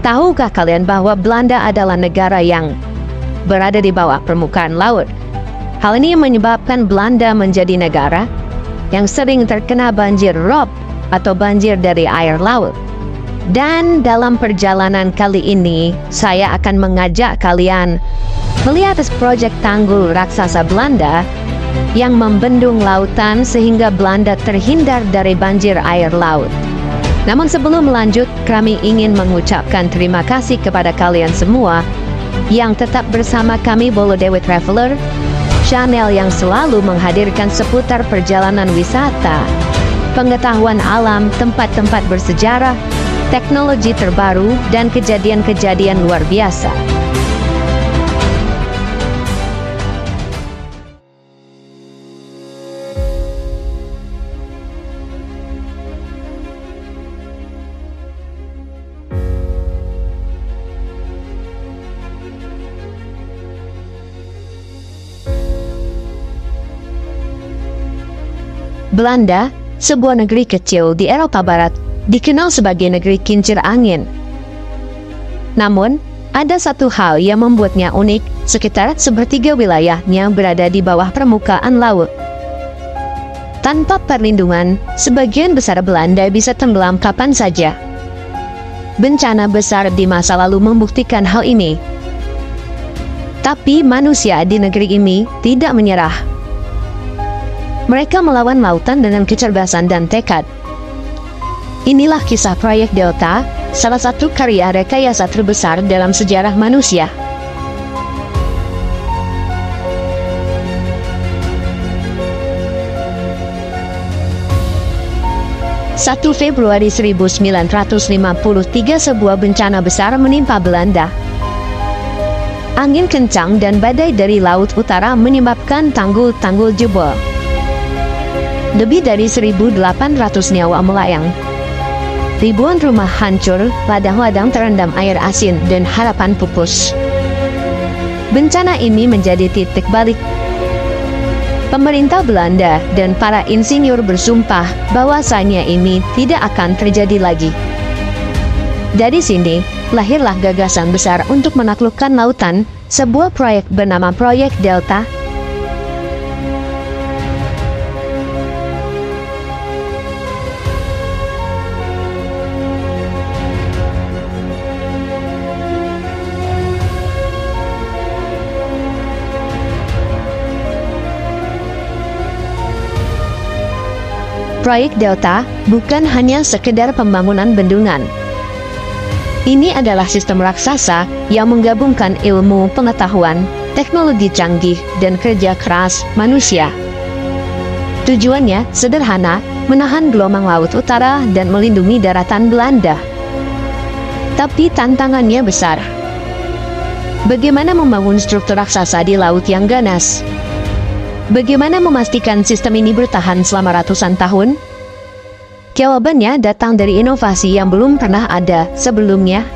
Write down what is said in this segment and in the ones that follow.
Tahukah kalian bahwa Belanda adalah negara yang berada di bawah permukaan laut? Hal ini menyebabkan Belanda menjadi negara yang sering terkena banjir rob atau banjir dari air laut. Dan dalam perjalanan kali ini, saya akan mengajak kalian melihat proyek tanggul raksasa Belanda yang membendung lautan sehingga Belanda terhindar dari banjir air laut. Namun sebelum melanjut, kami ingin mengucapkan terima kasih kepada kalian semua yang tetap bersama kami Bolodewi Traveler, channel yang selalu menghadirkan seputar perjalanan wisata, pengetahuan alam, tempat-tempat bersejarah, teknologi terbaru, dan kejadian-kejadian luar biasa. Belanda, sebuah negeri kecil di Eropa Barat, dikenal sebagai negeri kincir angin. Namun, ada satu hal yang membuatnya unik, sekitar sepertiga wilayahnya berada di bawah permukaan laut. Tanpa perlindungan, sebagian besar Belanda bisa tenggelam kapan saja. Bencana besar di masa lalu membuktikan hal ini. Tapi manusia di negeri ini tidak menyerah. Mereka melawan lautan dengan kecerdasan dan tekad. Inilah kisah proyek Delta, salah satu karya rekayasa terbesar dalam sejarah manusia. Satu Februari 1953 sebuah bencana besar menimpa Belanda. Angin kencang dan badai dari laut utara menyebabkan tanggul-tanggul jebol. Lebih dari 1.800 nyawa melayang. Ribuan rumah hancur, ladang-ladang terendam air asin, dan harapan pupus. Bencana ini menjadi titik balik. Pemerintah Belanda dan para insinyur bersumpah bahwasanya ini tidak akan terjadi lagi. Dari sini, lahirlah gagasan besar untuk menaklukkan lautan, sebuah proyek bernama Proyek Delta. Proyek Delta bukan hanya sekedar pembangunan bendungan. Ini adalah sistem raksasa yang menggabungkan ilmu pengetahuan, teknologi canggih, dan kerja keras manusia. Tujuannya sederhana, menahan gelombang laut utara dan melindungi daratan Belanda. Tapi tantangannya besar. Bagaimana membangun struktur raksasa di laut yang ganas? Bagaimana memastikan sistem ini bertahan selama ratusan tahun? Jawabannya datang dari inovasi yang belum pernah ada sebelumnya.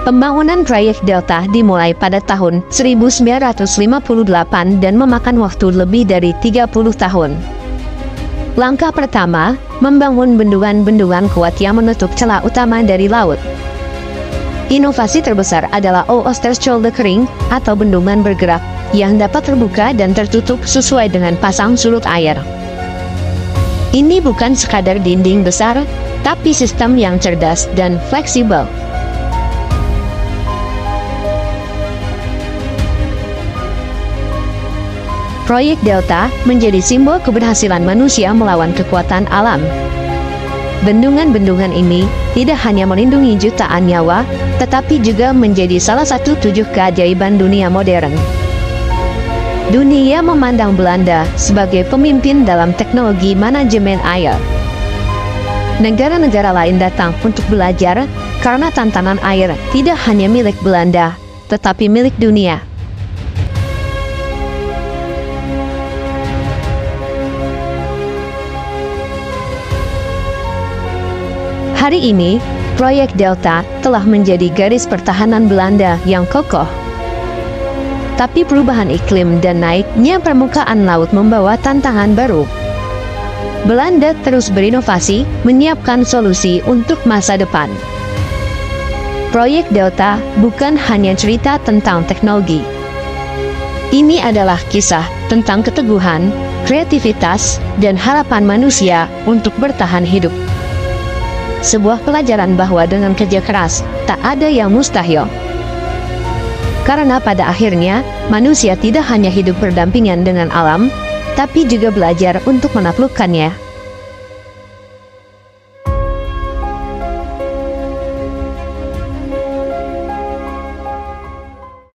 Pembangunan proyek Delta dimulai pada tahun 1958 dan memakan waktu lebih dari 30 tahun. Langkah pertama, membangun bendungan-bendungan kuat yang menutup celah utama dari laut. Inovasi terbesar adalah Oosterschelde-Kering atau bendungan bergerak yang dapat terbuka dan tertutup sesuai dengan pasang surut air. Ini bukan sekadar dinding besar, tapi sistem yang cerdas dan fleksibel. Proyek Delta menjadi simbol keberhasilan manusia melawan kekuatan alam. Bendungan-bendungan ini tidak hanya melindungi jutaan nyawa, tetapi juga menjadi salah satu 7 keajaiban dunia modern. Dunia memandang Belanda sebagai pemimpin dalam teknologi manajemen air. Negara-negara lain datang untuk belajar karena tantangan air tidak hanya milik Belanda, tetapi milik dunia. Hari ini, proyek Delta telah menjadi garis pertahanan Belanda yang kokoh. Tapi perubahan iklim dan naiknya permukaan laut membawa tantangan baru. Belanda terus berinovasi, menyiapkan solusi untuk masa depan. Proyek Delta bukan hanya cerita tentang teknologi. Ini adalah kisah tentang keteguhan, kreativitas, dan harapan manusia untuk bertahan hidup. Sebuah pelajaran bahwa dengan kerja keras, tak ada yang mustahil. Karena pada akhirnya, manusia tidak hanya hidup berdampingan dengan alam, tapi juga belajar untuk menaklukkannya.